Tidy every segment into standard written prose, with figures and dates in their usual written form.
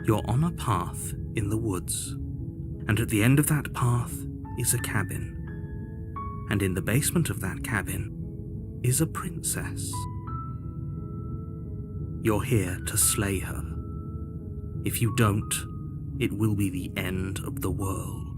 You're on a path in the woods, and at the end of that path is a cabin. And in the basement of that cabin is a princess. You're here to slay her. If you don't, it will be the end of the world.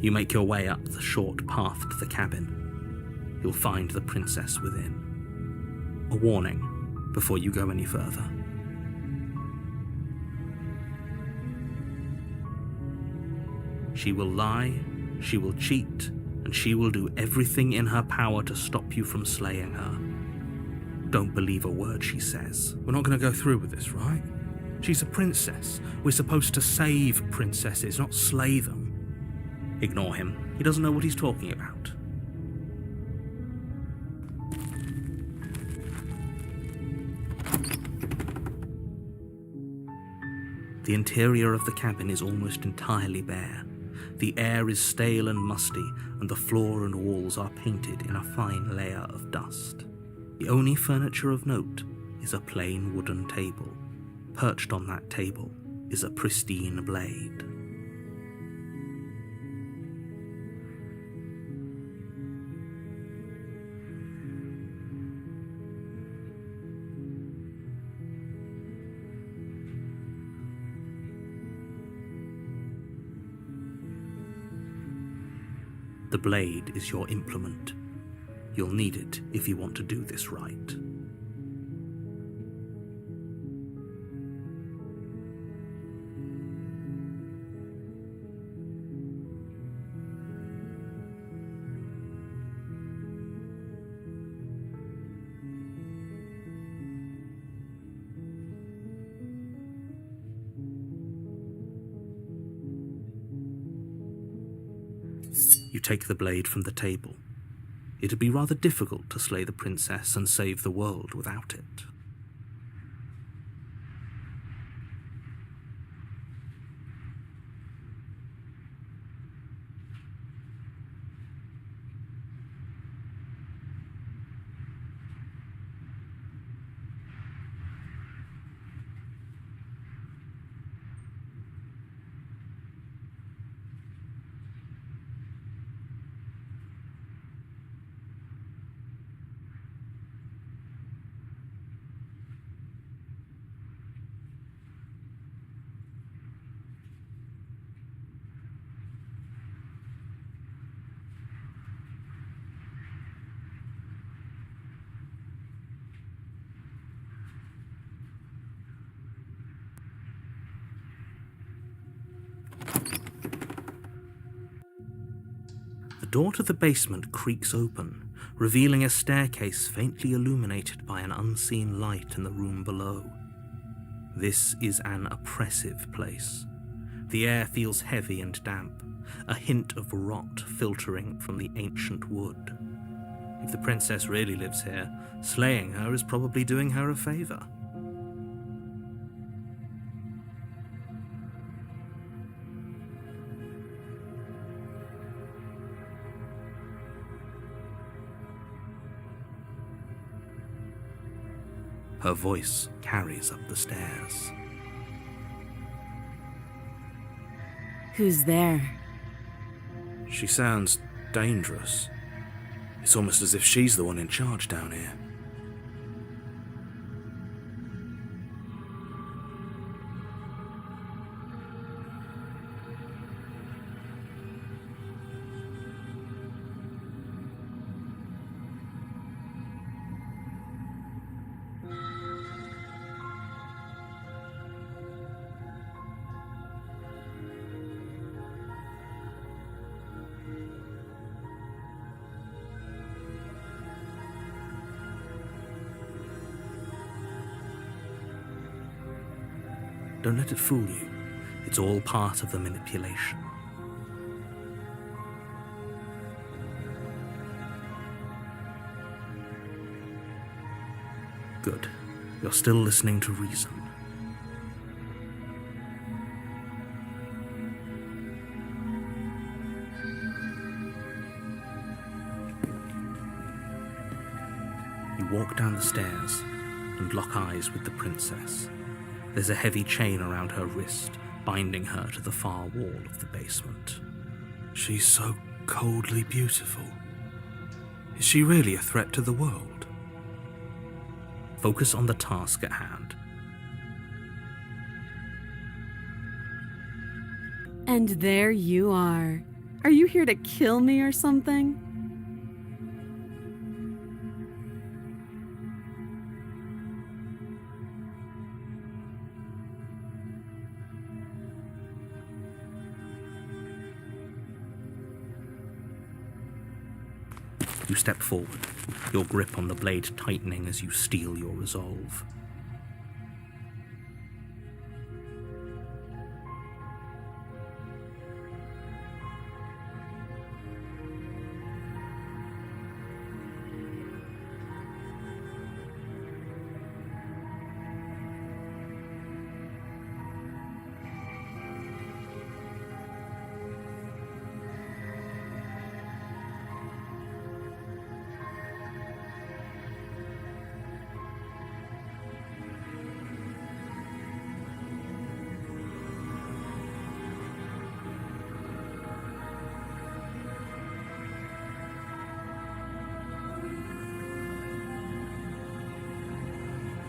You make your way up the short path to the cabin. You'll find the princess within. A warning before you go any further. She will lie, she will cheat, and she will do everything in her power to stop you from slaying her. Don't believe a word she says. We're not going to go through with this, right? She's a princess. We're supposed to save princesses, not slay them. Ignore him. He doesn't know what he's talking about. The interior of the cabin is almost entirely bare. The air is stale and musty, and the floor and walls are painted in a fine layer of dust. The only furniture of note is a plain wooden table. Perched on that table is a pristine blade. The blade is your implement. You'll need it if you want to do this right. You take the blade from the table. It'd be rather difficult to slay the princess and save the world without it. door to the basement creaks open, revealing a staircase faintly illuminated by an unseen light in the room below. This is an oppressive place. The air feels heavy and damp, a hint of rot filtering from the ancient wood. If the princess really lives here, slaying her is probably doing her a favor. Her voice carries up the stairs. Who's there? She sounds dangerous. It's almost as if she's the one in charge down here. Don't let it fool you. It's all part of the manipulation. Good. You're still listening to reason. You walk down the stairs and lock eyes with the princess. There's a heavy chain around her wrist, binding her to the far wall of the basement. She's so coldly beautiful. Is she really a threat to the world? Focus on the task at hand. And there you are. Are you here to kill me or something? You step forward, your grip on the blade tightening as you steel your resolve.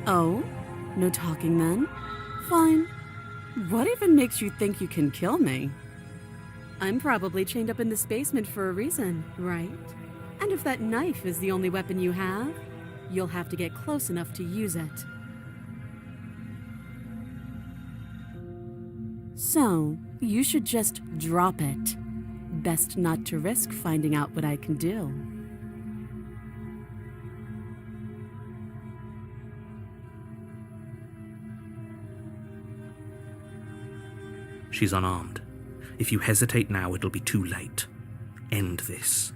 Oh? No talking then? Fine. What even makes you think you can kill me? I'm probably chained up in this basement for a reason, right? And if that knife is the only weapon you have, you'll have to get close enough to use it. So, you should just drop it. Best not to risk finding out what I can do. She's unarmed. If you hesitate now, it'll be too late. End this.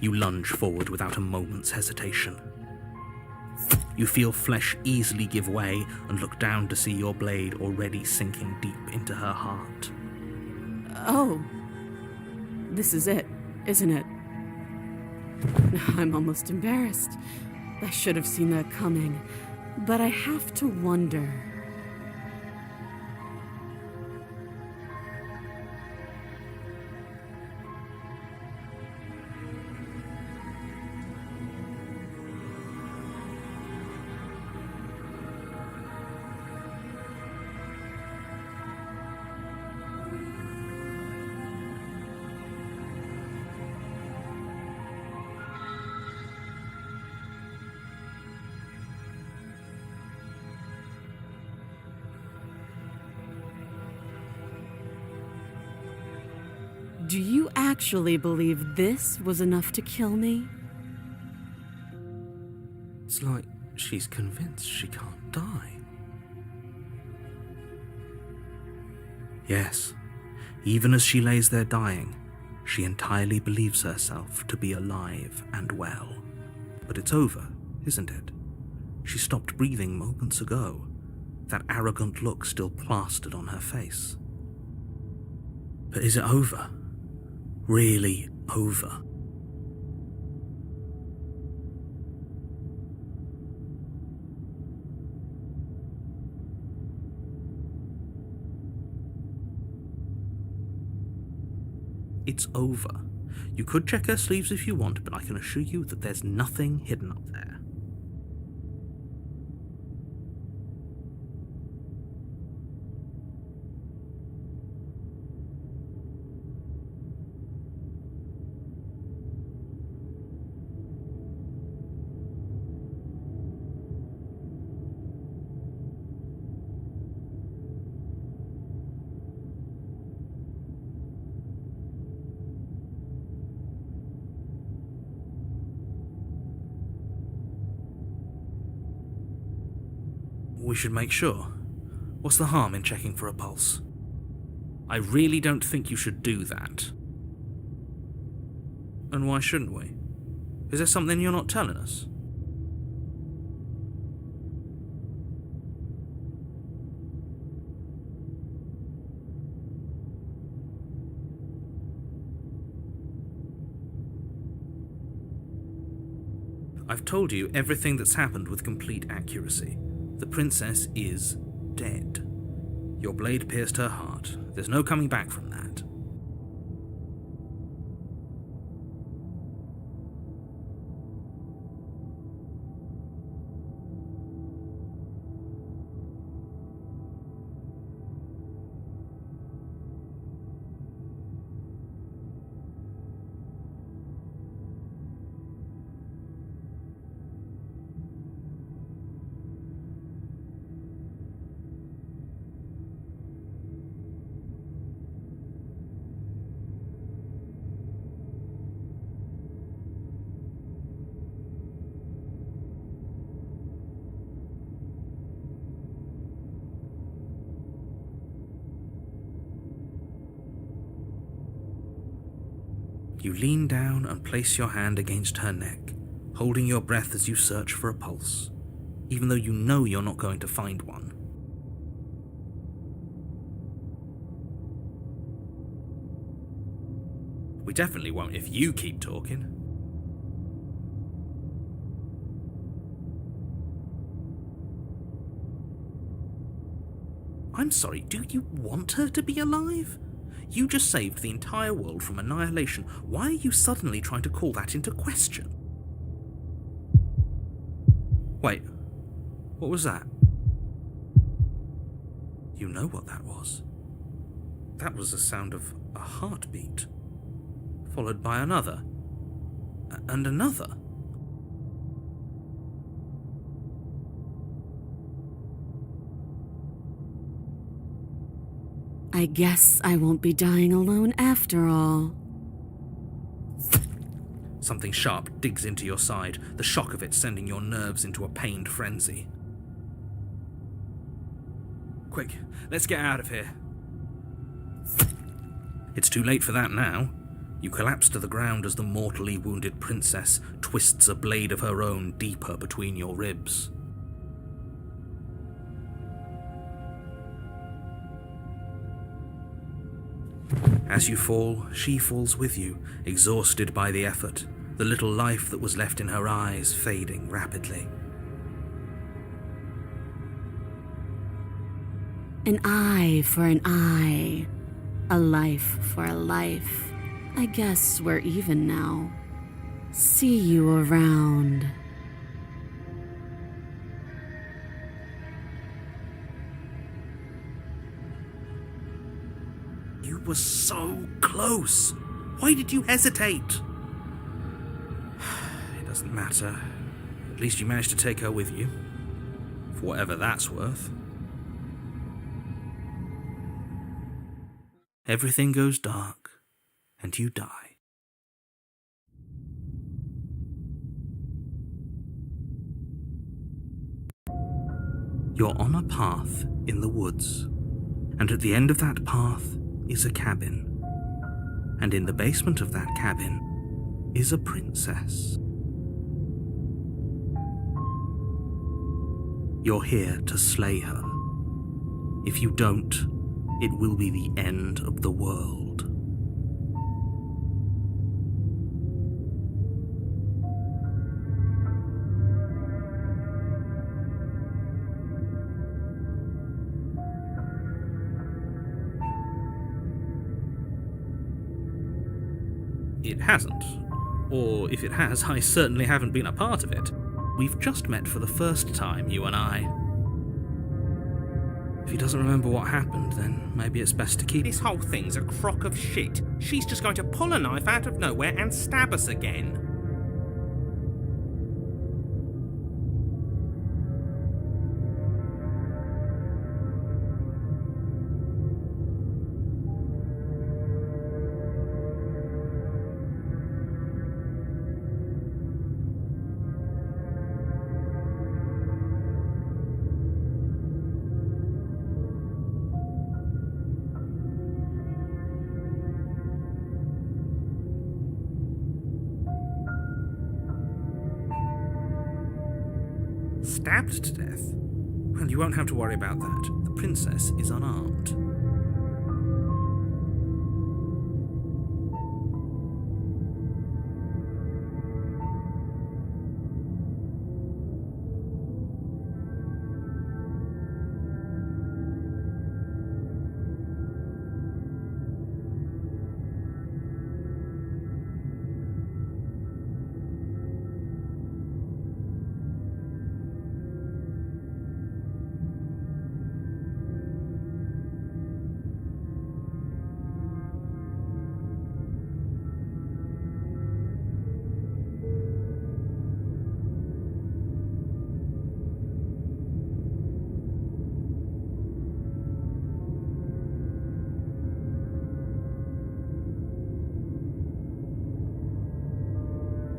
You lunge forward without a moment's hesitation. You feel flesh easily give way and look down to see your blade already sinking deep into her heart. Oh. This is it, isn't it? I'm almost embarrassed. I should have seen that coming. But I have to wonder. Do you actually believe this was enough to kill me? It's like she's convinced she can't die. Yes, even as she lays there dying, she entirely believes herself to be alive and well. But it's over, isn't it? She stopped breathing moments ago, that arrogant look still plastered on her face. But is it over? Really over? It's over. You could check her sleeves if you want, but I can assure you that there's nothing hidden up there. We should make sure. What's the harm in checking for a pulse? I really don't think you should do that. And why shouldn't we? Is there something you're not telling us? I've told you everything that's happened with complete accuracy. The princess is dead. Your blade pierced her heart. There's no coming back from that. You lean down and place your hand against her neck, holding your breath as you search for a pulse, even though you know you're not going to find one. We definitely won't if you keep talking. I'm sorry, do you want her to be alive? You just saved the entire world from annihilation. Why are you suddenly trying to call that into question? Wait, what was that? You know what that was. That was the sound of a heartbeat, followed by another, and another. I guess I won't be dying alone after all. Something sharp digs into your side, the shock of it sending your nerves into a pained frenzy. Quick, let's get out of here. It's too late for that now. You collapse to the ground as the mortally wounded princess twists a blade of her own deeper between your ribs. As you fall, she falls with you, exhausted by the effort, the little life that was left in her eyes fading rapidly. An eye for an eye, a life for a life. I guess we're even now. See you around. You were so close. Why did you hesitate? It doesn't matter. At least you managed to take her with you. For whatever that's worth. Everything goes dark. and you die. You're on a path in the woods, and at the end of that path is a cabin. And in the basement of that cabin is a princess. You're here to slay her. If you don't, it will be the end of the world. It hasn't. Or if it has, I certainly haven't been a part of it. We've just met for the first time, you and I. If he doesn't remember what happened, then maybe it's best to keep... This whole thing's a crock of shit. She's just going to pull a knife out of nowhere and stab us again. Stabbed to death? Well, you won't have to worry about that. The princess is unarmed.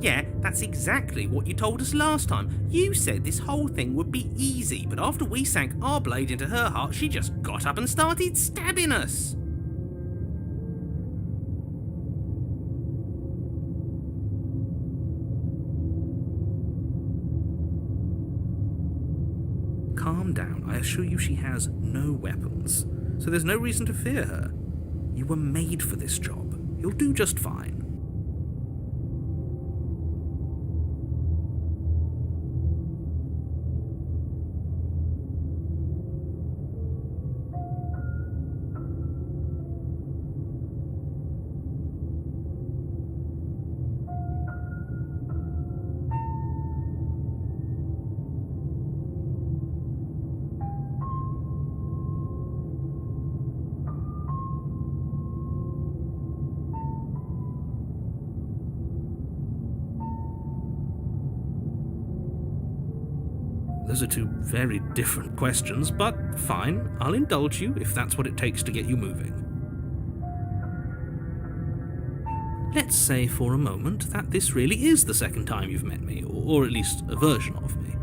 Yeah, that's exactly what you told us last time. You said this whole thing would be easy, but after we sank our blade into her heart, she just got up and started stabbing us. Calm down. I assure you she has no weapons, so there's no reason to fear her. You were made for this job. You'll do just fine. Those are two very different questions, but fine, I'll indulge you if that's what it takes to get you moving. Let's say for a moment that this really is the second time you've met me, or at least a version of me.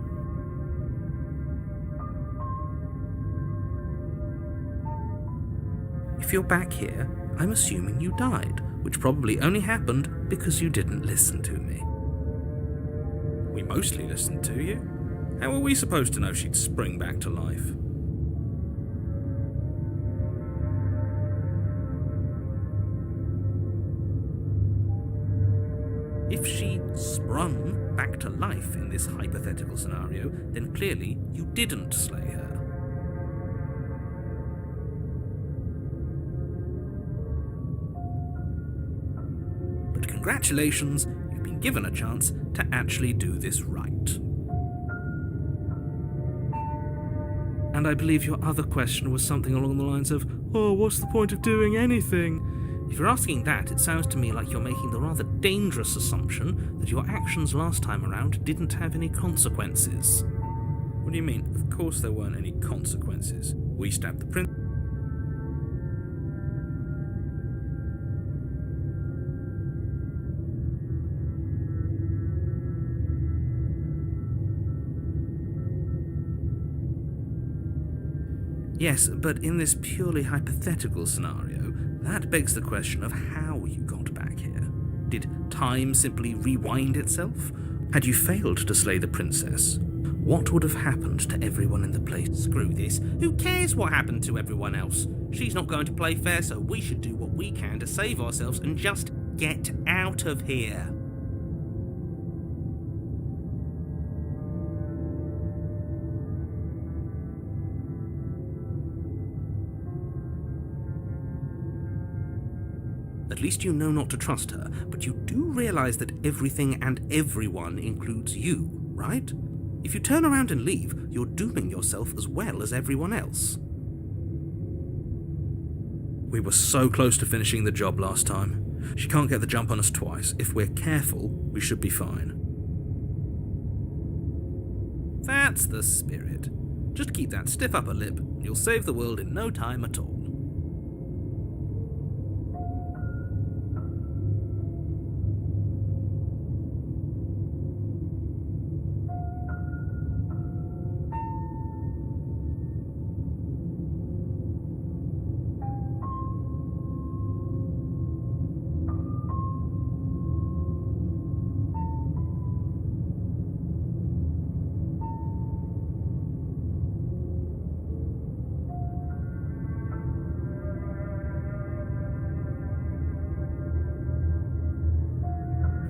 If you're back here, I'm assuming you died, which probably only happened because you didn't listen to me. We mostly listened to you. How were we supposed to know she'd spring back to life? If she sprung back to life in this hypothetical scenario, then clearly you didn't slay her. But congratulations, you've been given a chance to actually do this right. And I believe your other question was something along the lines of, oh, what's the point of doing anything? If you're asking that, it sounds to me like you're making the rather dangerous assumption that your actions last time around didn't have any consequences. What do you mean? Of course there weren't any consequences. We stabbed the prince. Yes, but in this purely hypothetical scenario, that begs the question of how you got back here. Did time simply rewind itself? Had you failed to slay the princess, what would have happened to everyone in the place? Screw this. Who cares what happened to everyone else? She's not going to play fair, so we should do what we can to save ourselves and just get out of here. At least you know not to trust her, but you do realize that everything and everyone includes you, right? If you turn around and leave, you're dooming yourself as well as everyone else. We were so close to finishing the job last time. She can't get the jump on us twice. If we're careful, we should be fine. That's the spirit. Just keep that stiff upper lip, and you'll save the world in no time at all.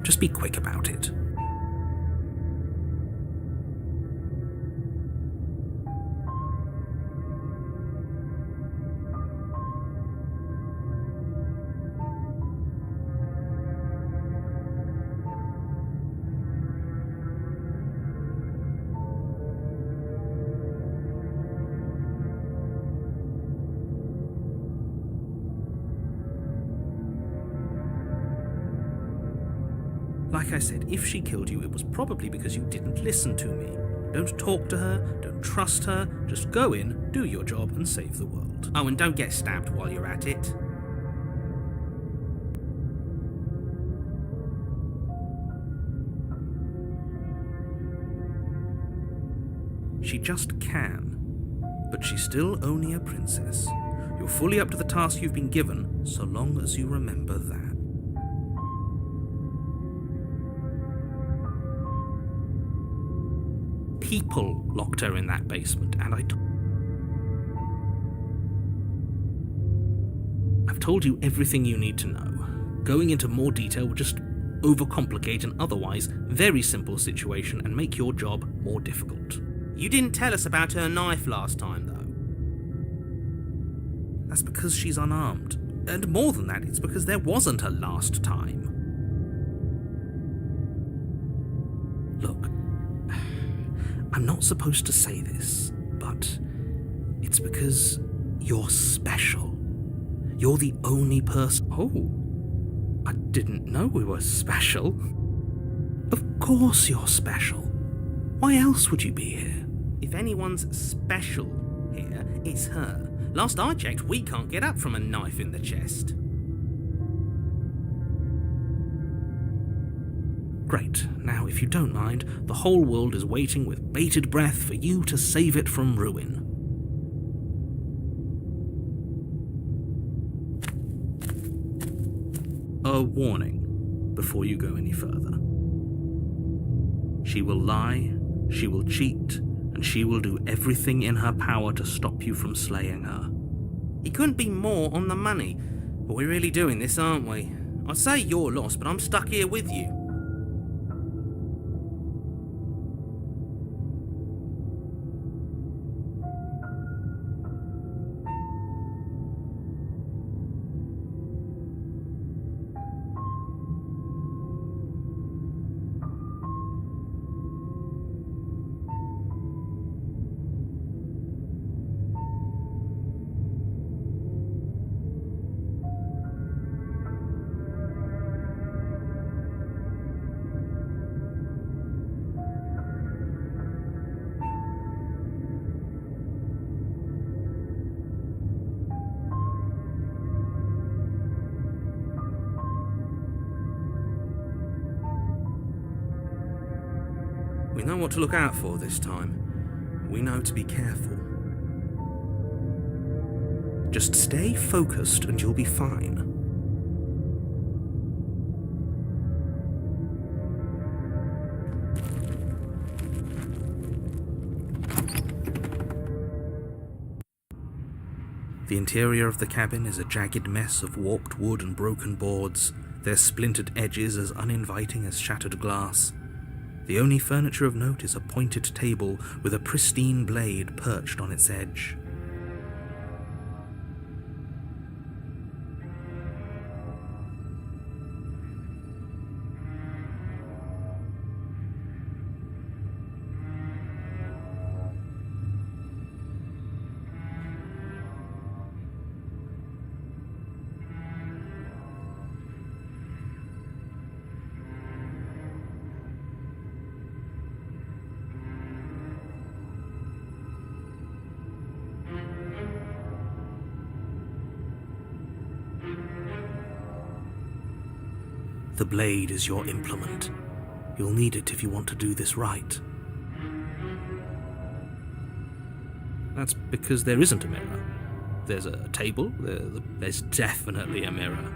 Just be quick about it. Like I said, if she killed you, it was probably because you didn't listen to me. Don't talk to her, don't trust her, just go in, do your job, and save the world. Oh, and don't get stabbed while you're at it. She just can. But she's still only a princess. You're fully up to the task you've been given, so long as you remember that. People locked her in that basement, and I've told you everything you need to know. Going into more detail would just overcomplicate an otherwise very simple situation and make your job more difficult. You didn't tell us about her knife last time, though. That's because she's unarmed. And more than that, it's because there wasn't a last time. Look, I'm not supposed to say this, but it's because you're special. You're the only person. Oh, I didn't know we were special. Of course you're special. Why else would you be here? If anyone's special here, it's her. Last I checked, we can't get up from a knife in the chest. Great. Now, if you don't mind, the whole world is waiting with bated breath for you to save it from ruin. A warning before you go any further. She will lie, she will cheat, and she will do everything in her power to stop you from slaying her. He couldn't be more on the money, but we're really doing this, aren't we? I'd say you're lost, but I'm stuck here with you. We know what to look out for this time. We know to be careful. Just stay focused and you'll be fine. The interior of the cabin is a jagged mess of warped wood and broken boards, their splintered edges as uninviting as shattered glass. The only furniture of note is a pointed table with a pristine blade perched on its edge. The blade is your implement. You'll need it if you want to do this right. That's because there isn't a mirror. There's a table. There's definitely a mirror.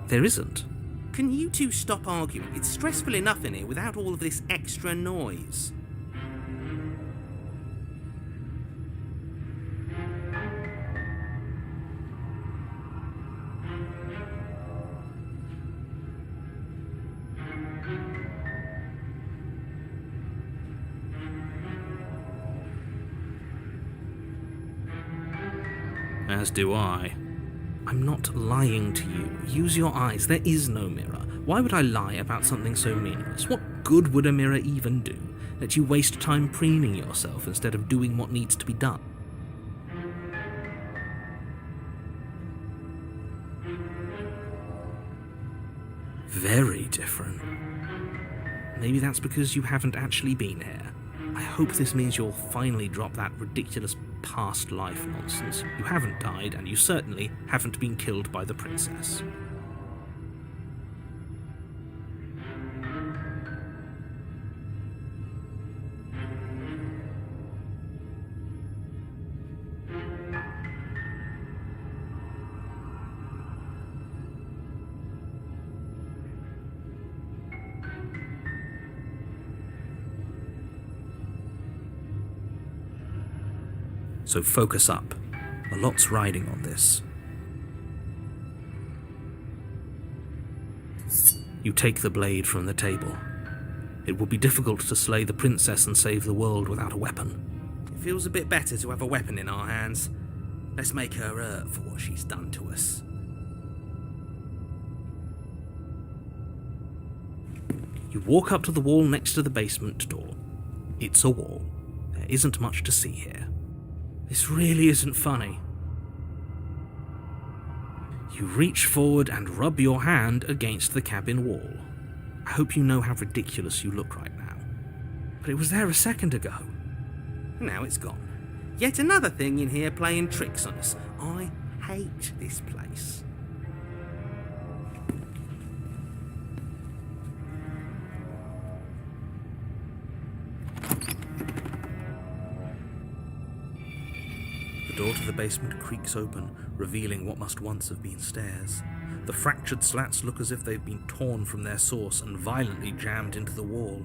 There isn't. Can you two stop arguing? It's stressful enough in here without all of this extra noise. As do I. I'm not lying to you. Use your eyes. There is no mirror. Why would I lie about something so meaningless? What good would a mirror even do? Let you waste time preening yourself instead of doing what needs to be done. Very different. Maybe that's because you haven't actually been here. I hope this means you'll finally drop that ridiculous past life nonsense. You haven't died, and you certainly haven't been killed by the princess. So focus up. A lot's riding on this. You take the blade from the table. It would be difficult to slay the princess and save the world without a weapon. It feels a bit better to have a weapon in our hands. Let's make her hurt for what she's done to us. You walk up to the wall next to the basement door. It's a wall. There isn't much to see here. This really isn't funny. You reach forward and rub your hand against the cabin wall. I hope you know how ridiculous you look right now. But it was there a second ago. Now it's gone. Yet another thing in here playing tricks on us. I hate this place. The door to the basement creaks open, revealing what must once have been stairs. The fractured slats look as if they've been torn from their source and violently jammed into the wall.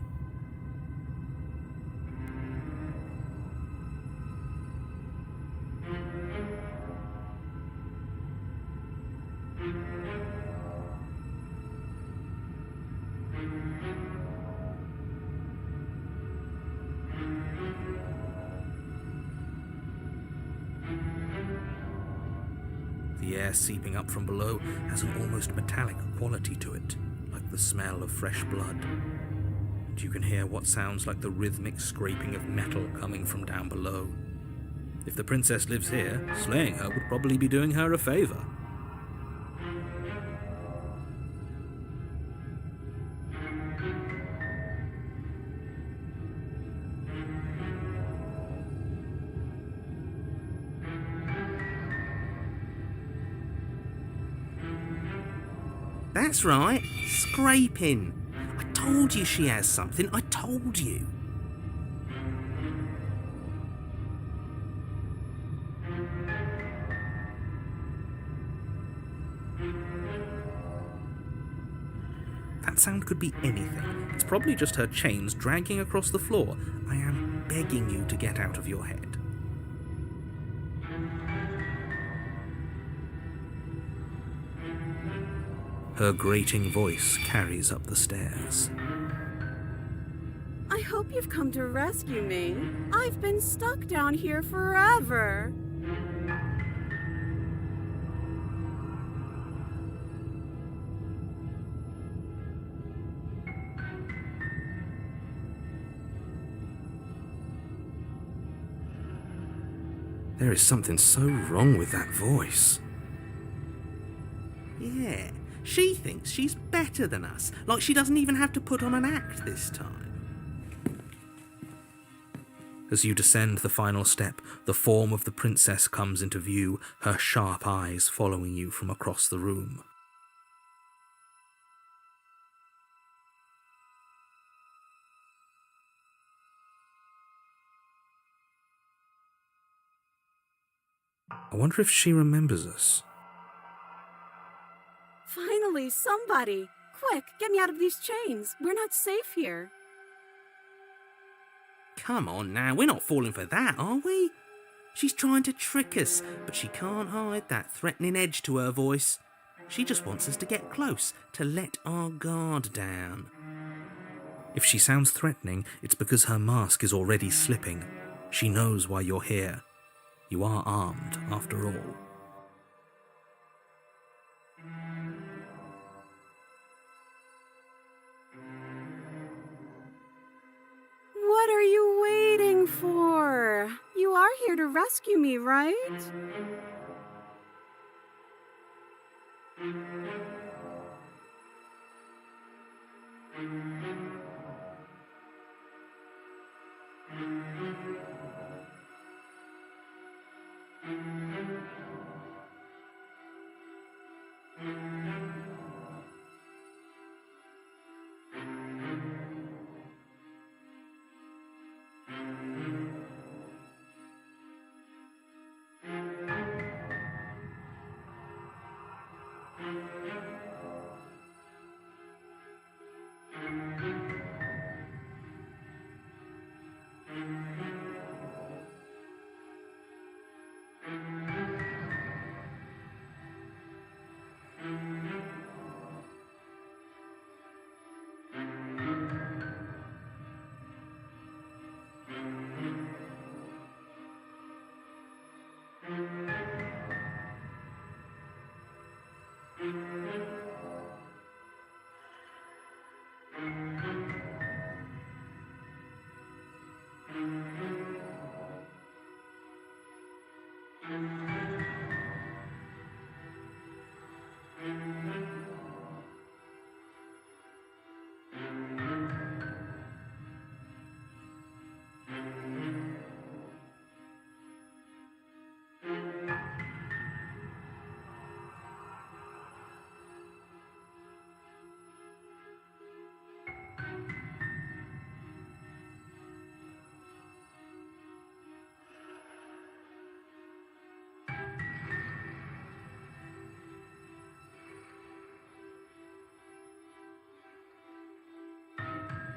The air seeping up from below has an almost metallic quality to it, like the smell of fresh blood. And you can hear what sounds like the rhythmic scraping of metal coming from down below. If the princess lives here, slaying her would probably be doing her a favor. That's right, scraping. I told you she has something, I told you. That sound could be anything. It's probably just her chains dragging across the floor. I am begging you to get out of your head. Her grating voice carries up the stairs. I hope you've come to rescue me. I've been stuck down here forever. There is something so wrong with that voice. Yeah, she thinks she's better than us, like she doesn't even have to put on an act this time. As you descend the final step, the form of the princess comes into view, her sharp eyes following you from across the room. I wonder if she remembers us. Finally, somebody! Quick, get me out of these chains. We're not safe here. Come on now, we're not falling for that, are we? She's trying to trick us, but she can't hide that threatening edge to her voice. She just wants us to get close, to let our guard down. If she sounds threatening, it's because her mask is already slipping. She knows why you're here. You are armed, after all. What are you waiting for? You are here to rescue me, right?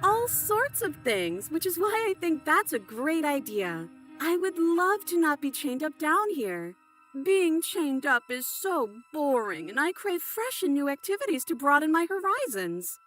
All sorts of things, which is why I think that's a great idea. I would love to not be chained up down here. Being chained up is so boring, and I crave fresh and new activities to broaden my horizons.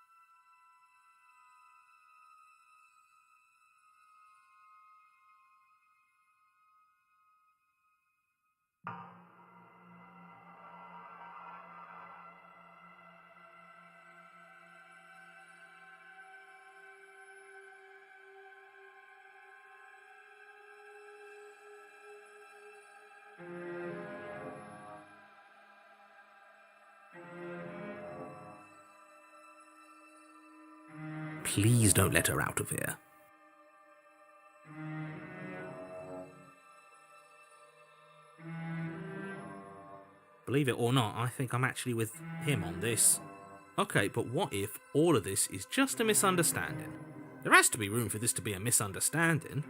Please don't let her out of here. Believe it or not, I think I'm actually with him on this. Okay, but what if all of this is just a misunderstanding? There has to be room for this to be a misunderstanding.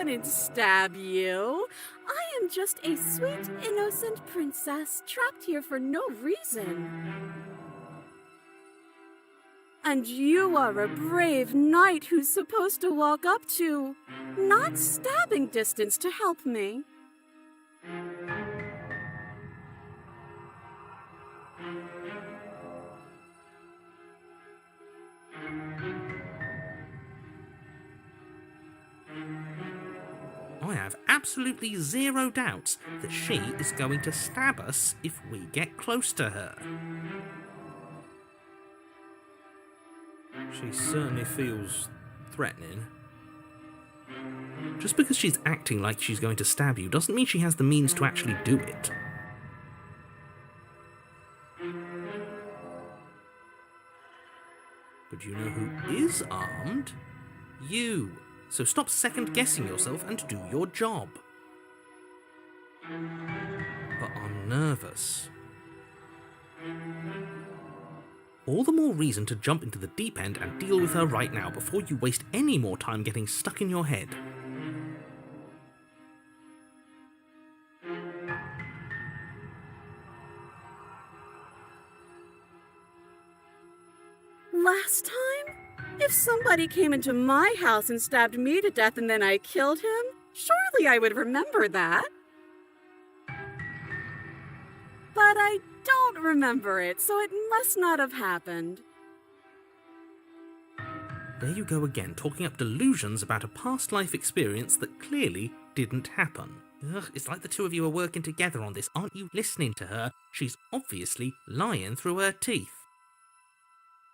didn't stab you. I am just a sweet, innocent princess trapped here for no reason. And you are a brave knight who's supposed to walk up to, not stabbing distance to help me. I have absolutely zero doubts that she is going to stab us if we get close to her. She certainly feels threatening. Just because she's acting like she's going to stab you doesn't mean she has the means to actually do it. But you know who is armed? You. So stop second-guessing yourself and do your job. But I'm nervous. All the more reason to jump into the deep end and deal with her right now before you waste any more time getting stuck in your head. Last time? If somebody came into my house and stabbed me to death and then I killed him, surely I would remember that. But I don't remember it, so it must not have happened. There you go again, talking up delusions about a past life experience that clearly didn't happen. Ugh, it's like the two of you are working together on this. Aren't you listening to her? She's obviously lying through her teeth.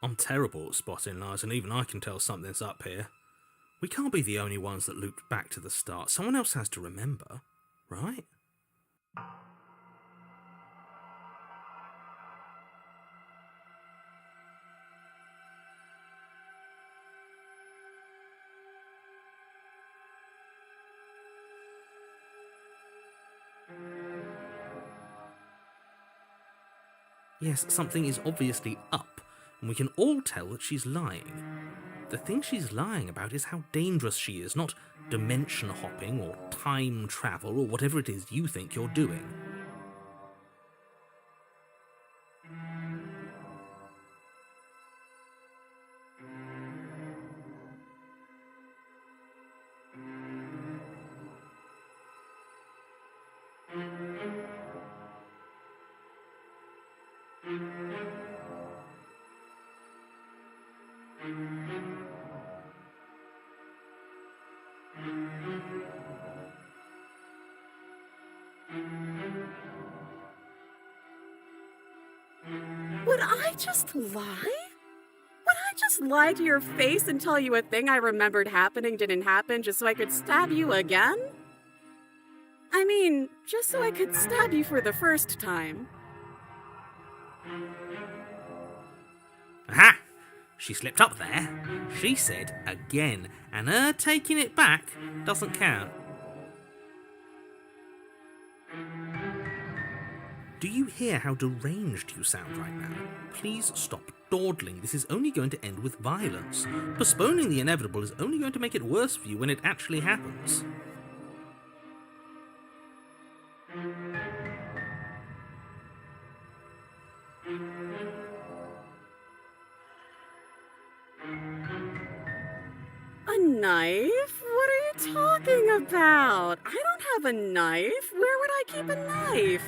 I'm terrible at spotting lies, and even I can tell something's up here. We can't be the only ones that looped back to the start. Someone else has to remember, right? Yes, something is obviously up, and we can all tell that she's lying. The thing she's lying about is how dangerous she is, not dimension hopping or time travel or whatever it is you think you're doing. Would I just lie? Would I just lie to your face and tell you a thing I remembered happening didn't happen just so I could stab you again? I mean, just so I could stab you for the first time. Aha! She slipped up there. She said again, and her taking it back doesn't count. Do you hear how deranged you sound right now? Please stop dawdling. This is only going to end with violence. Postponing the inevitable is only going to make it worse for you when it actually happens. A knife? What are you talking about? I don't have a knife. Where would I keep a knife?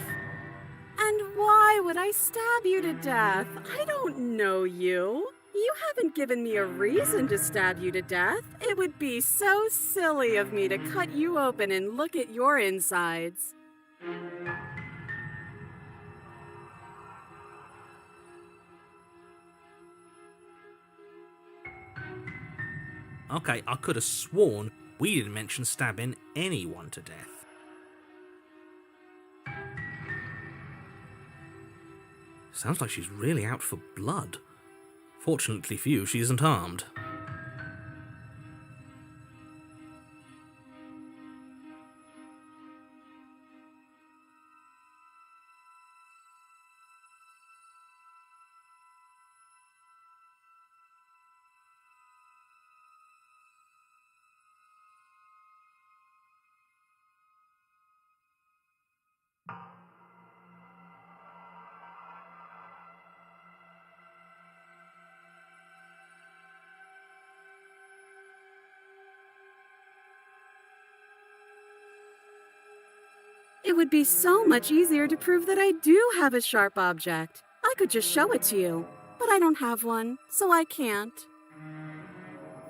And why would I stab you to death? I don't know you. You haven't given me a reason to stab you to death. It would be so silly of me to cut you open and look at your insides. Okay, I could have sworn we didn't mention stabbing anyone to death. Sounds like she's really out for blood. Fortunately for you, she isn't armed. It would be so much easier to prove that I do have a sharp object. I could just show it to you, but I don't have one, so I can't.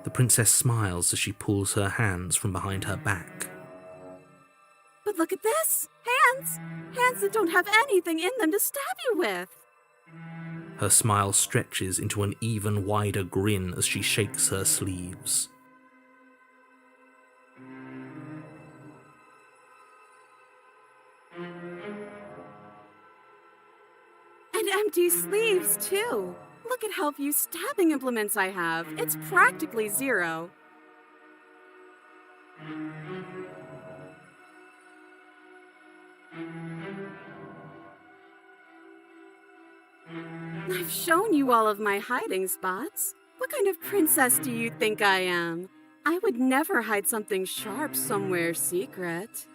The princess smiles as she pulls her hands from behind her back. But look at this! Hands! Hands that don't have anything in them to stab you with! Her smile stretches into an even wider grin as she shakes her sleeves. And empty sleeves, too! Look at how few stabbing implements I have. It's practically zero. I've shown you all of my hiding spots. What kind of princess do you think I am? I would never hide something sharp somewhere secret.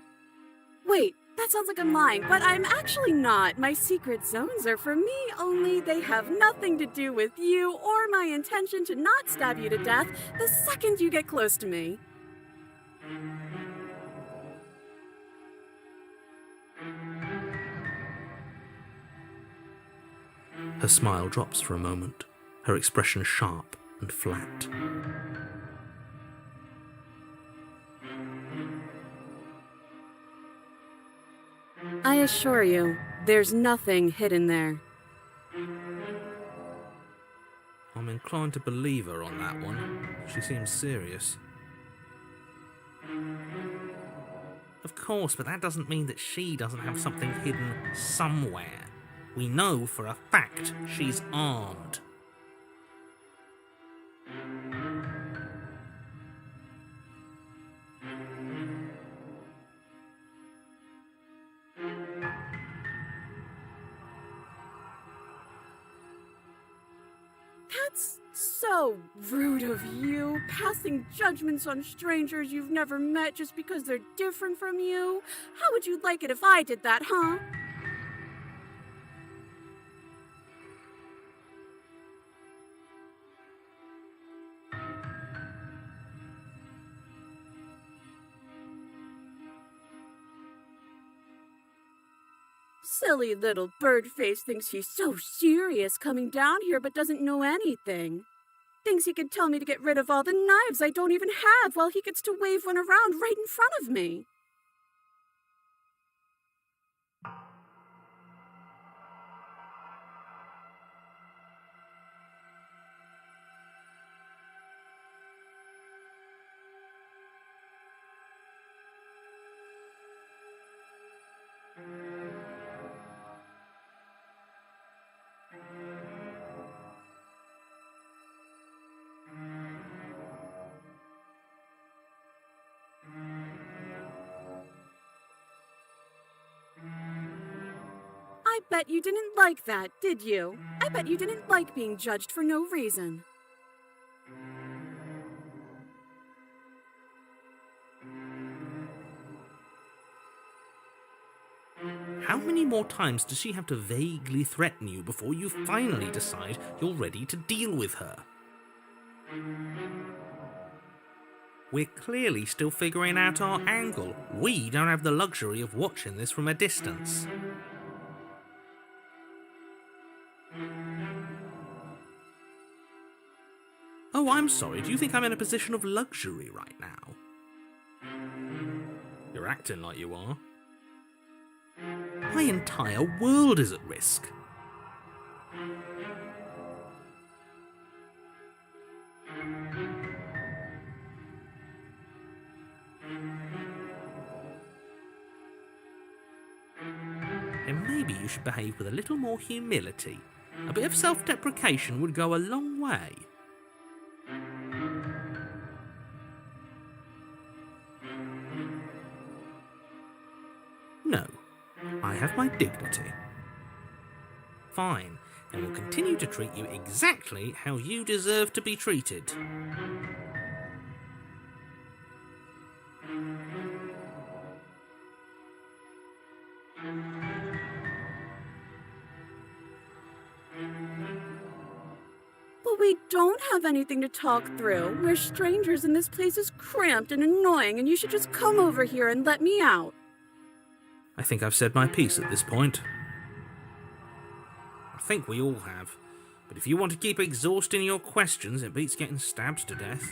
Wait, that sounds like I'm lying, but I'm actually not. My secret zones are for me, only they have nothing to do with you or my intention to not stab you to death the second you get close to me. Her smile drops for a moment, her expression sharp and flat. I assure you, there's nothing hidden there. I'm inclined to believe her on that one. She seems serious. Of course, but that doesn't mean that she doesn't have something hidden somewhere. We know for a fact she's armed. That's so rude of you, passing judgments on strangers you've never met just because they're different from you. How would you like it if I did that, huh? Silly little Birdface thinks he's so serious coming down here but doesn't know anything. Thinks he can tell me to get rid of all the knives I don't even have while he gets to wave one around right in front of me. I bet you didn't like that, did you? I bet you didn't like being judged for no reason. How many more times does she have to vaguely threaten you before you finally decide you're ready to deal with her? We're clearly still figuring out our angle. We don't have the luxury of watching this from a distance. Oh, I'm sorry. Do you think I'm in a position of luxury right now? You're acting like you are. My entire world is at risk. And maybe you should behave with a little more humility. A bit of self-deprecation would go a long way. No, I have my dignity. Fine, and will continue to treat you exactly how you deserve to be treated. But we don't have anything to talk through. We're strangers and this place is cramped and annoying and you should just come over here and let me out. I think I've said my piece at this point. I think we all have. But if you want to keep exhausting your questions, it beats getting stabbed to death.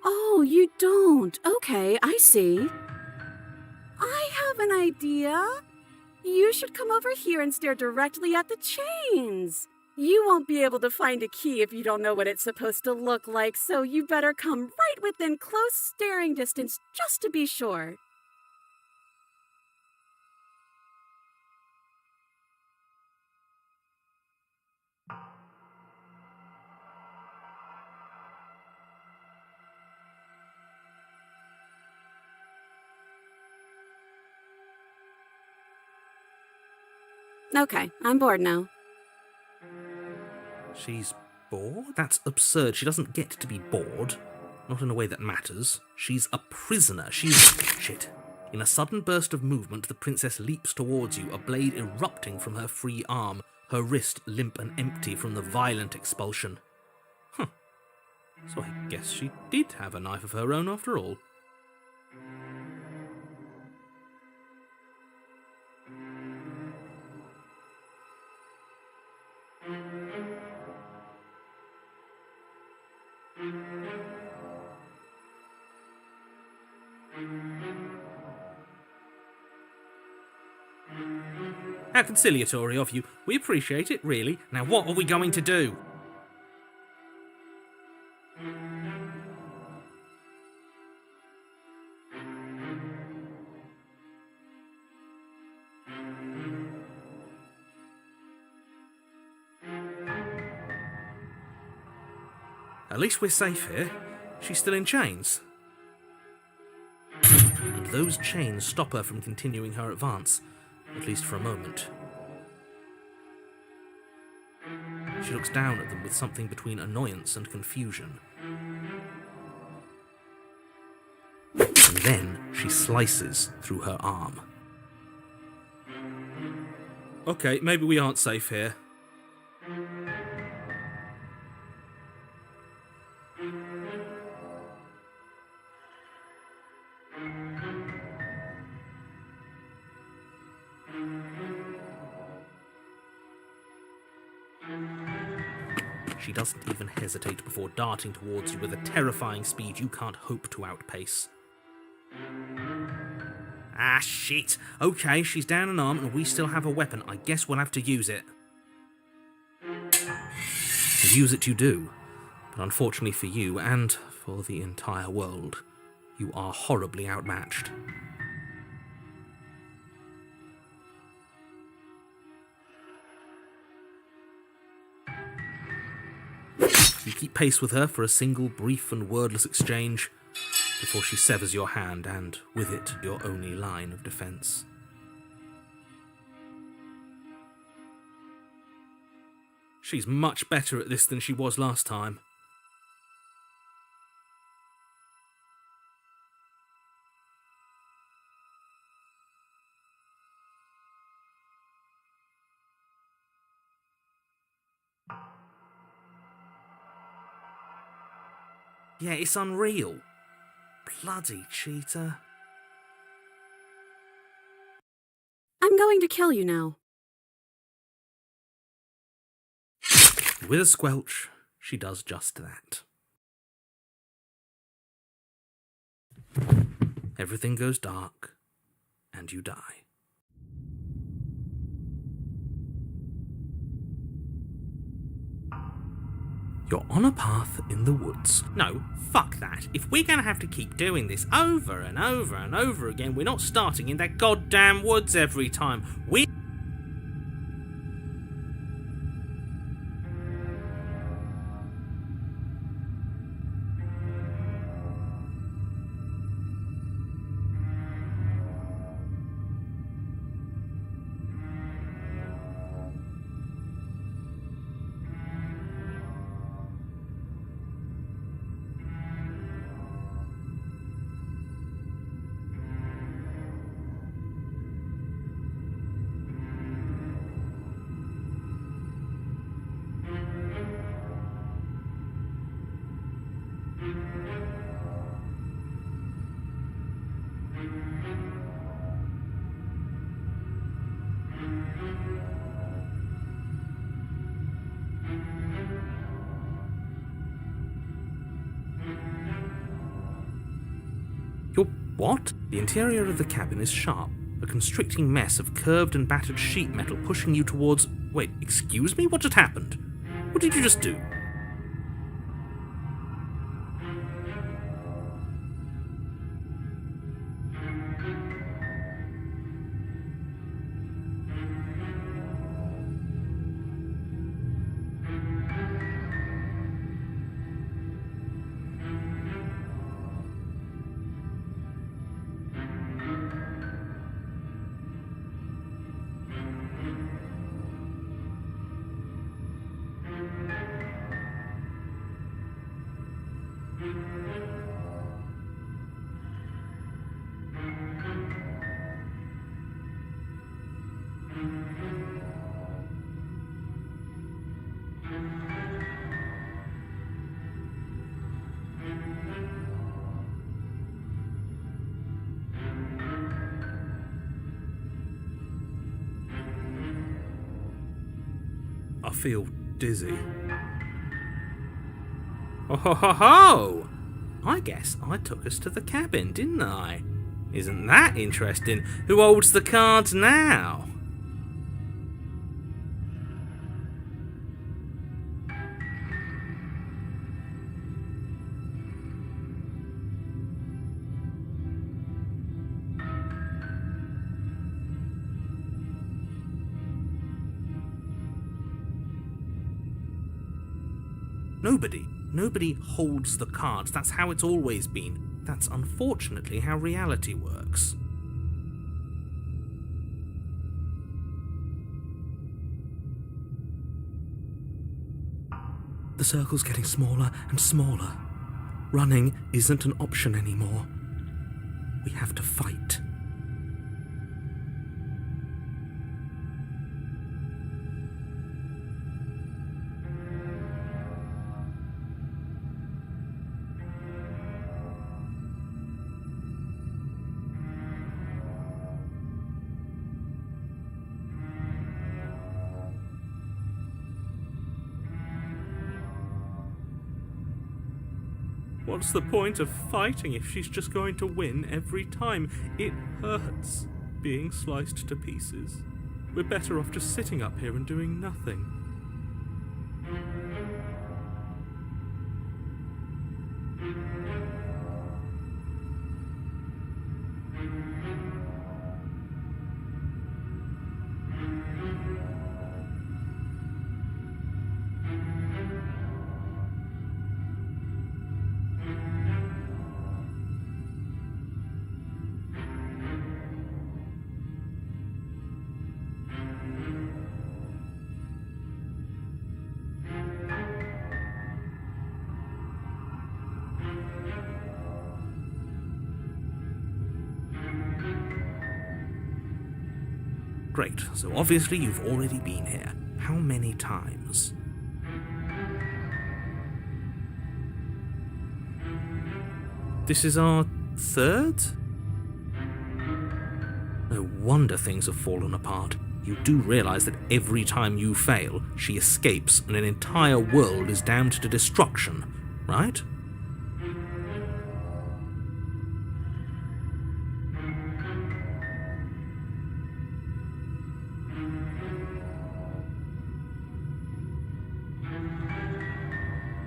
Oh, you don't. Okay, I see. I have an idea. You should come over here and stare directly at the chains. You won't be able to find a key if you don't know what it's supposed to look like, so you better come right within close staring distance just to be sure. Okay, I'm bored now. She's bored? That's absurd. She doesn't get to be bored. Not in a way that matters. She's a prisoner. She's... Shit. In a sudden burst of movement, the princess leaps towards you, a blade erupting from her free arm, her wrist limp and empty from the violent expulsion. Huh. So I guess she did have a knife of her own after all. How conciliatory of you. We appreciate it, really. Now what are we going to do? At least we're safe here. She's still in chains. And those chains stop her from continuing her advance, at least for a moment. She looks down at them with something between annoyance and confusion. And then she slices through her arm. Okay, maybe we aren't safe here. She doesn't even hesitate before darting towards you with a terrifying speed you can't hope to outpace. Ah, shit. Okay, she's down an arm and we still have a weapon. I guess we'll have to use it. And use it you do. But unfortunately for you, and for the entire world, you are horribly outmatched. You keep pace with her for a single brief and wordless exchange before she severs your hand and, with it, your only line of defense. She's much better at this than she was last time. Yeah, it's unreal. Bloody cheater. I'm going to kill you now. With a squelch, she does just that. Everything goes dark, and you die. You're on a path in the woods. No, fuck that. If we're gonna have to keep doing this over and over and over again, we're not starting in that goddamn woods every time. What? The interior of the cabin is sharp, a constricting mess of curved and battered sheet metal pushing you towards... Wait, excuse me? What just happened? What did you just do? I feel dizzy. Oh ho ho ho! I guess I took us to the cabin, didn't I? Isn't that interesting? Who holds the cards now? Nobody holds the cards. That's how it's always been. That's unfortunately how reality works. The circle's getting smaller and smaller. Running isn't an option anymore. We have to fight. What's the point of fighting if she's just going to win every time? It hurts being sliced to pieces. We're better off just sitting up here and doing nothing. Great, so obviously you've already been here. How many times? This is our third? No wonder things have fallen apart. You do realize that every time you fail, she escapes and an entire world is damned to destruction, right?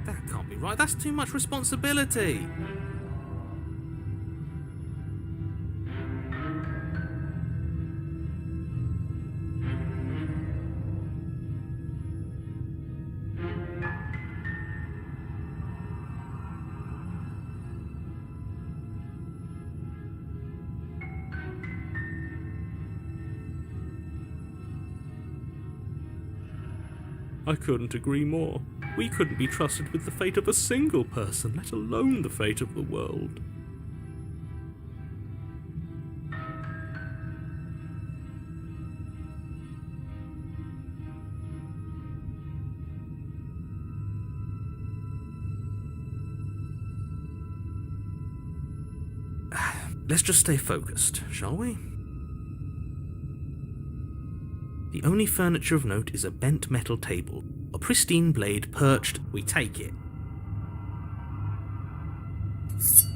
That can't be right. That's too much responsibility. I couldn't agree more. We couldn't be trusted with the fate of a single person, let alone the fate of the world. Let's just stay focused, shall we? The only furniture of note is a bent metal table, a pristine blade perched. We take it.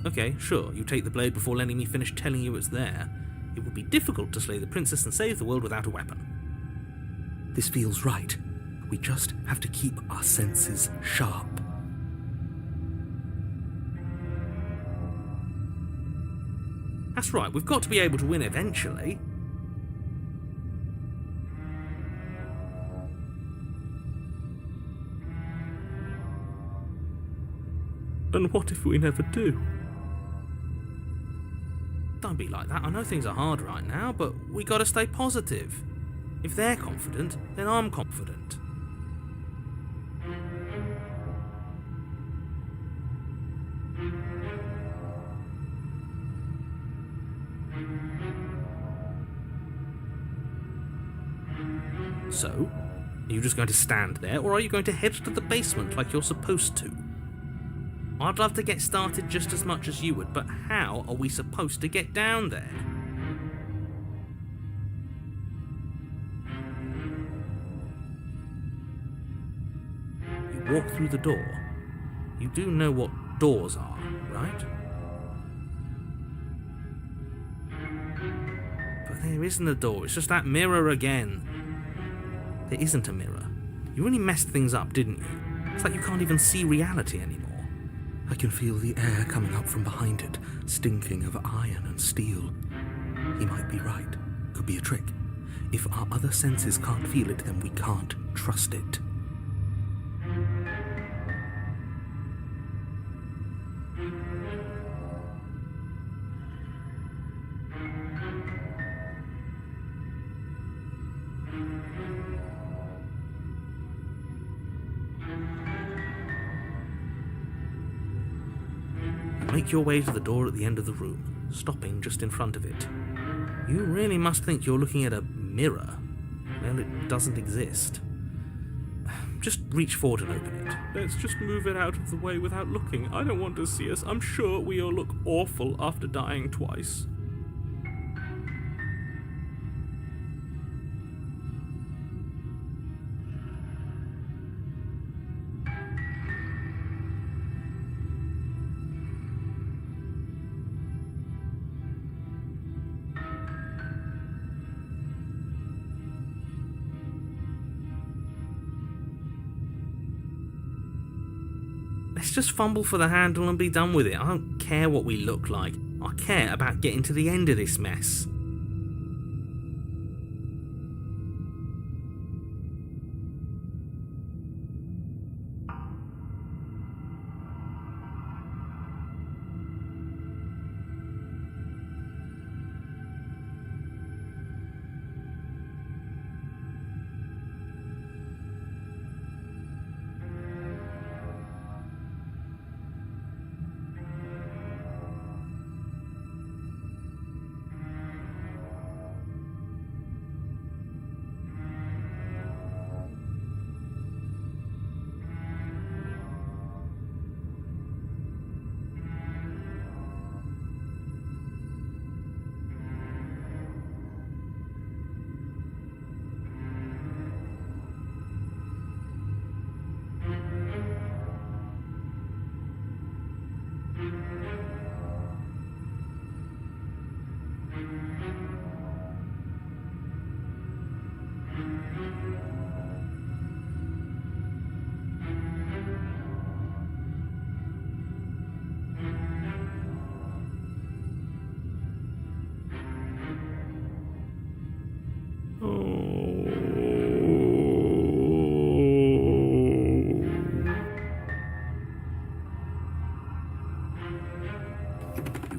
Okay, sure, you take the blade before letting me finish telling you it's there. It would be difficult to slay the princess and save the world without a weapon. This feels right. We just have to keep our senses sharp. That's right, we've got to be able to win eventually. And what if we never do? Don't be like that. I know things are hard right now, but we gotta stay positive. If they're confident, then I'm confident. So, are you just going to stand there, or are you going to head to the basement like you're supposed to? I'd love to get started just as much as you would, but how are we supposed to get down there? You walk through the door. You do know what doors are, right? But there isn't a door, it's just that mirror again. There isn't a mirror. You really messed things up, didn't you? It's like you can't even see reality anymore. I can feel the air coming up from behind it, stinking of iron and steel. He might be right. Could be a trick. If our other senses can't feel it, then we can't trust it. Make your way to the door at the end of the room, stopping just in front of it. You really must think you're looking at a mirror. Well, it doesn't exist. Just reach forward and open it. Let's just move it out of the way without looking. I don't want to see us. I'm sure we all look awful after dying twice. Let's just fumble for the handle and be done with it. I don't care what we look like. I care about getting to the end of this mess.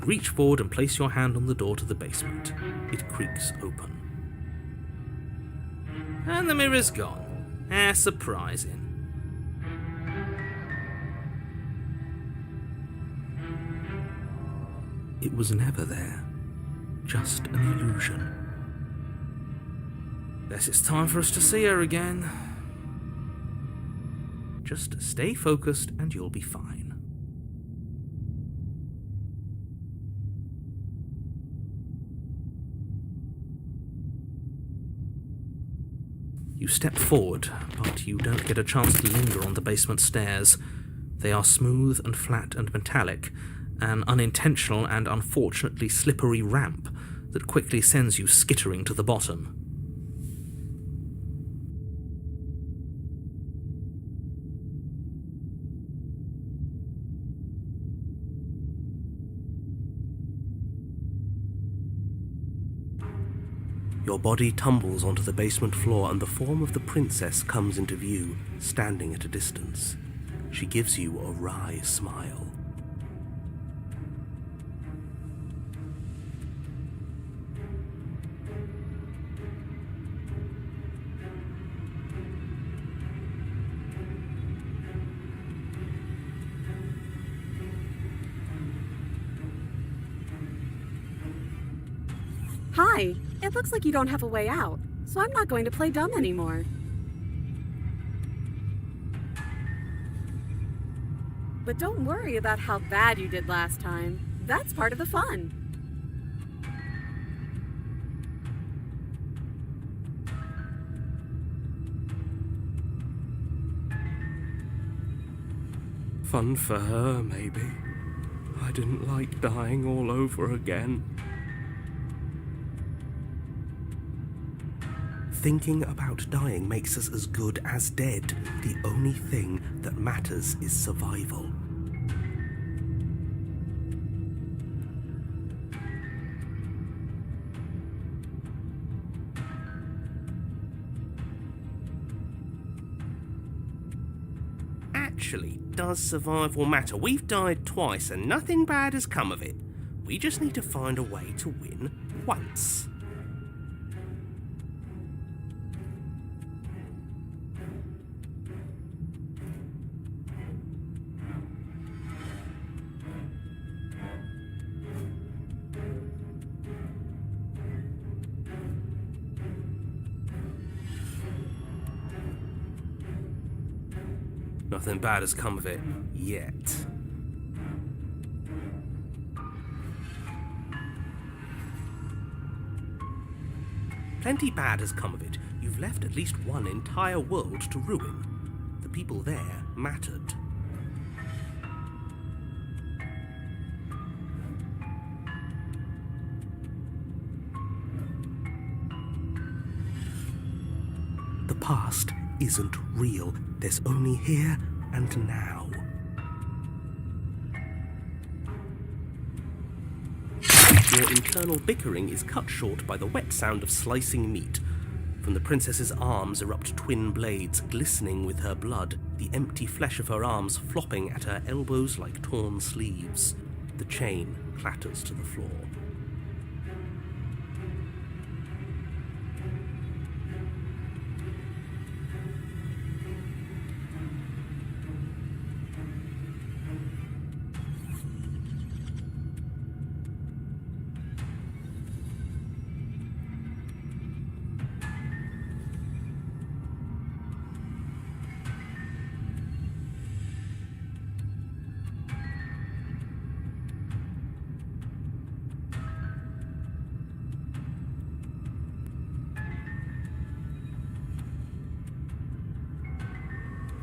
Reach forward and place your hand on the door to the basement. It creaks open. And the mirror's gone. How surprising. It was never there. Just an illusion. Guess it's time for us to see her again. Just stay focused and you'll be fine. You step forward, but you don't get a chance to linger on the basement stairs. They are smooth and flat and metallic, an unintentional and unfortunately slippery ramp that quickly sends you skittering to the bottom. Your body tumbles onto the basement floor and the form of the princess comes into view, standing at a distance. She gives you a wry smile. Hi, it looks like you don't have a way out, so I'm not going to play dumb anymore. But don't worry about how bad you did last time. That's part of the fun. Fun for her, maybe. I didn't like dying all over again. Thinking about dying makes us as good as dead. The only thing that matters is survival. Actually, does survival matter? We've died twice and nothing bad has come of it. We just need to find a way to win once. Nothing bad has come of it yet. Plenty bad has come of it. You've left at least one entire world to ruin. The people there mattered. The past isn't real. There's only here and now. Your internal bickering is cut short by the wet sound of slicing meat. From the princess's arms erupt twin blades, glistening with her blood, the empty flesh of her arms flopping at her elbows like torn sleeves. The chain clatters to the floor.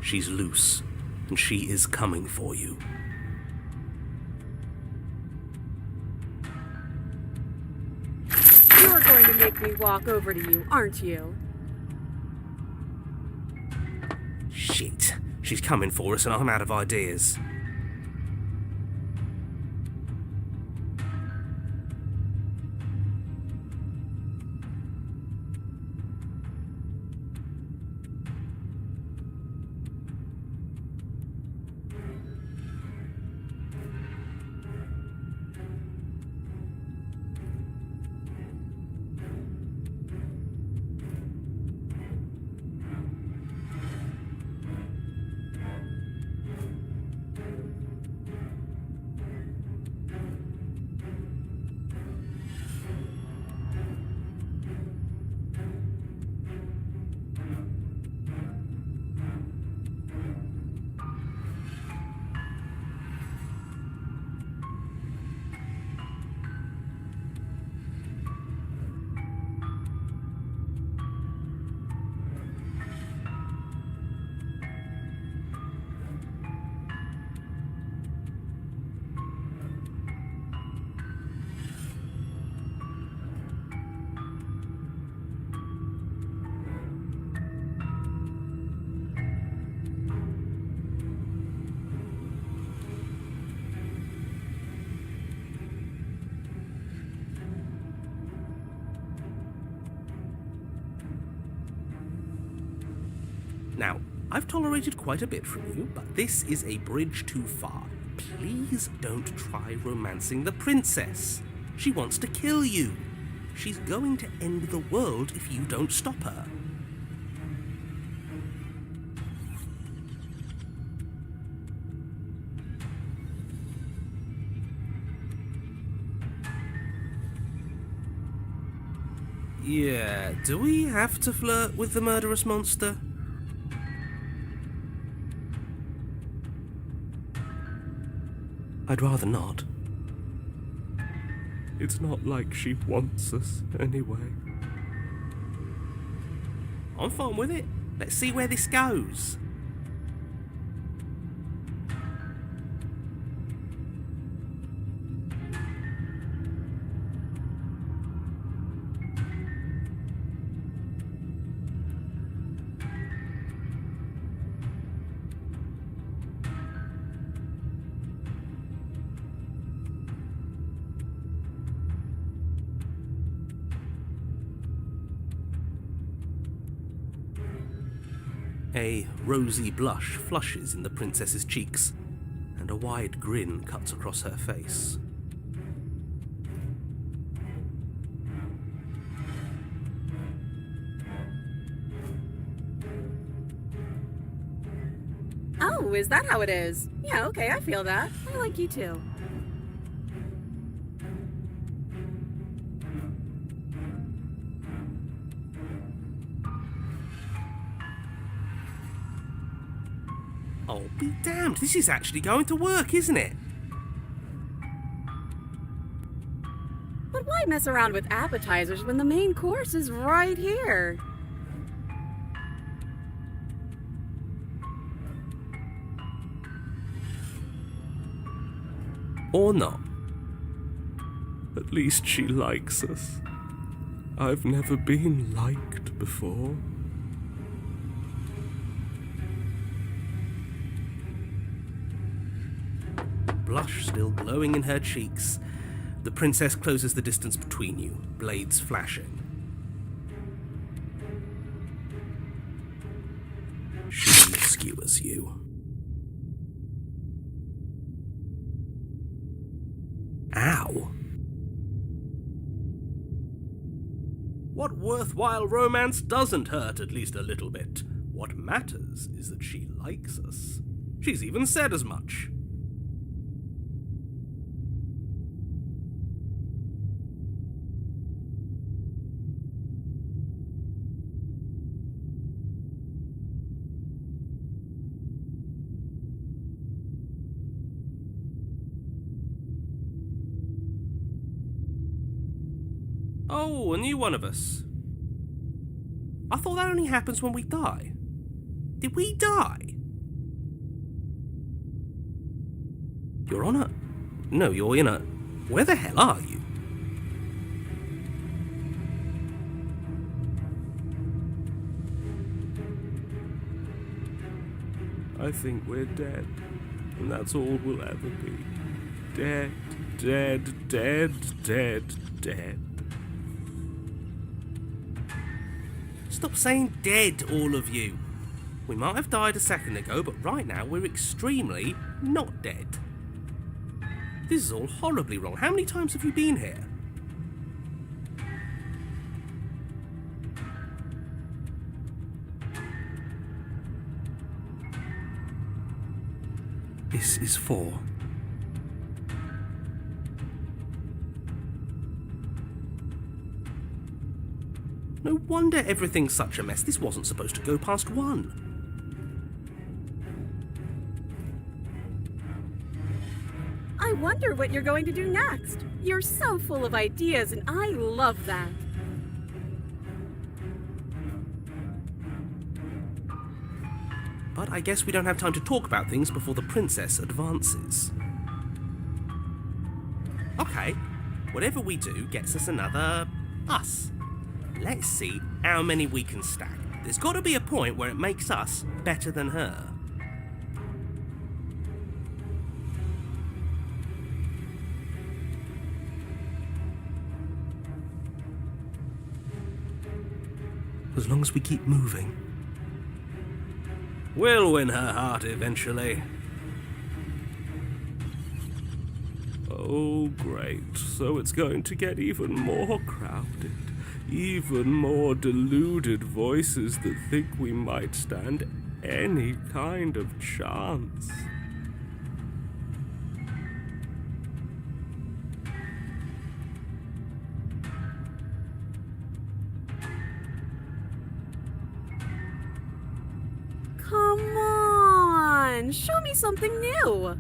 She's loose, and she is coming for you. You're going to make me walk over to you, aren't you? Shit. She's coming for us and I'm out of ideas. Now, I've tolerated quite a bit from you, but this is a bridge too far. Please don't try romancing the princess. She wants to kill you. She's going to end the world if you don't stop her. Yeah, do we have to flirt with the murderous monster? I'd rather not. It's not like she wants us anyway. I'm fine with it. Let's see where this goes. A rosy blush flushes in the princess's cheeks, and a wide grin cuts across her face. Oh, is that how it is? Yeah, okay, I feel that. I like you too. Oh, be damned, this is actually going to work, isn't it? But why mess around with appetizers when the main course is right here? Or not? At least she likes us. I've never been liked before. Blush still glowing in her cheeks, the princess closes the distance between you, blades flashing. She skewers you. Ow. What worthwhile romance doesn't hurt at least a little bit? What matters is that she likes us. She's even said as much. Oh, a new one of us. I thought that only happens when we die. Did we die? You're on a... No, you're in a... Where the hell are you? I think we're dead, and that's all we'll ever be. Dead, dead, dead, dead, dead. Stop saying dead, all of you. We might have died a second ago, but right now we're extremely not dead. This is all horribly wrong. How many times have you been here? This is 4. No wonder everything's such a mess. This wasn't supposed to go past 1. I wonder what you're going to do next. You're so full of ideas, and I love that. But I guess we don't have time to talk about things before the princess advances. Okay, whatever we do gets us another us. Let's see how many we can stack. There's got to be a point where it makes us better than her. As long as we keep moving. We'll win her heart eventually. Oh, great. So it's going to get even more crowded. Even more deluded voices that think we might stand any kind of chance. Come on, show me something new.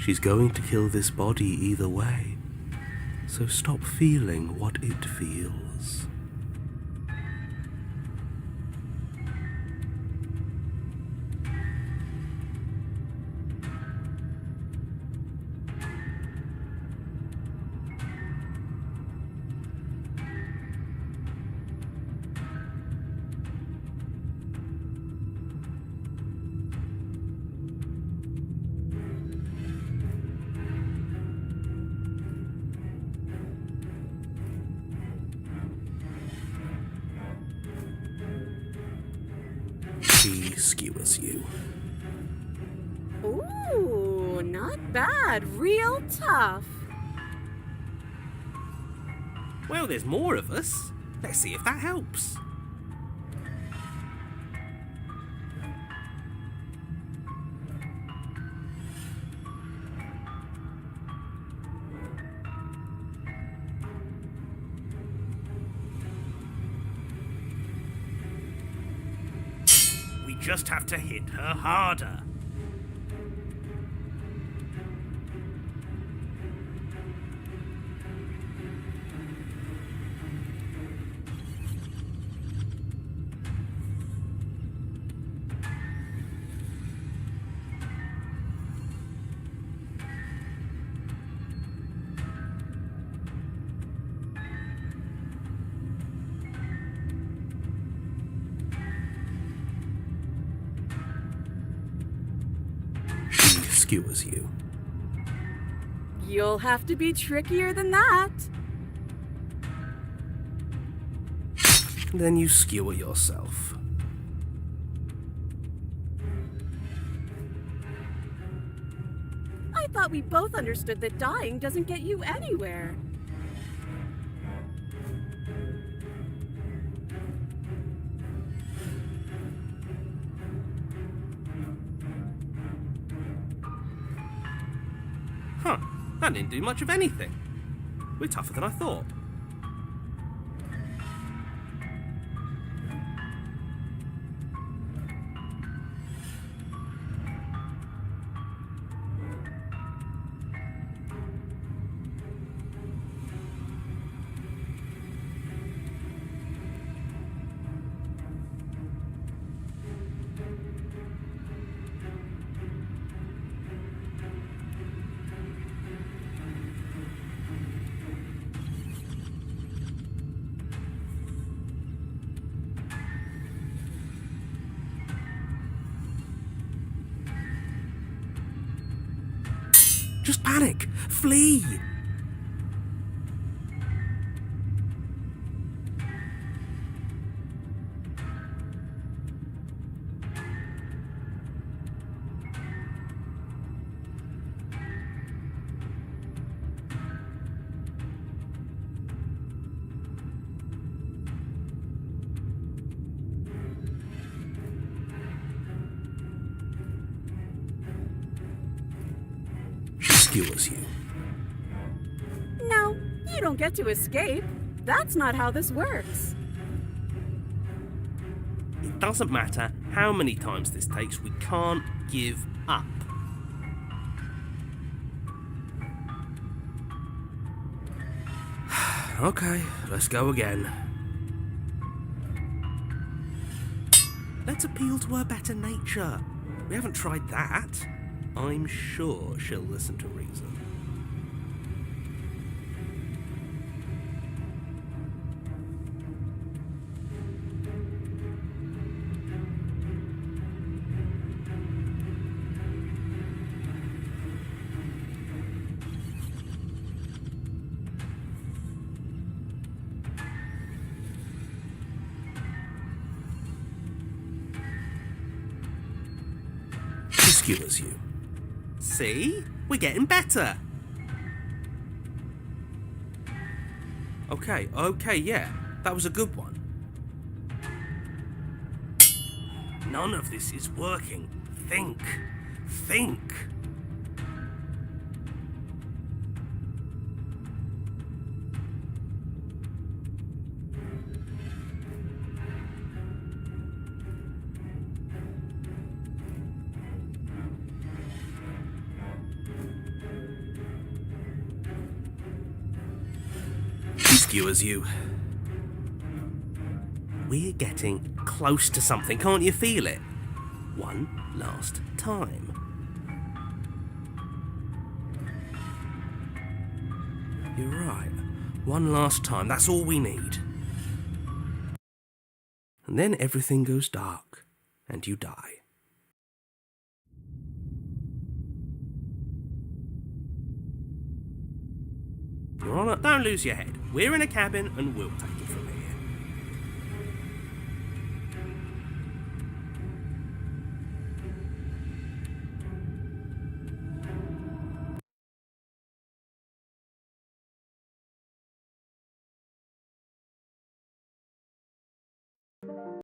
She's going to kill this body either way, so stop feeling what it feels. She skewers you. Ooh, not bad. Real tough. Well, there's more of us. Let's see if that helps. We just have to hit her harder. Skewers you. You'll have to be trickier than that. Then you skewer yourself. I thought we both understood that dying doesn't get you anywhere. Huh, that didn't do much of anything. We're tougher than I thought. Just panic! Flee! skewers you. No, you don't get to escape. That's not how this works. It doesn't matter how many times this takes, we can't give up. Okay, let's go again. Let's appeal to her better nature. We haven't tried that. I'm sure she'll listen to reason. She skewers you. See? We're getting better. Okay, yeah. That was a good one. None of this is working. Think. She skewers you. We're getting close to something, can't you feel it? One last time. You're right. One last time, that's all we need. And then everything goes dark, and you die. Your Honour, don't lose your head. We're in a cabin and we'll take it from here.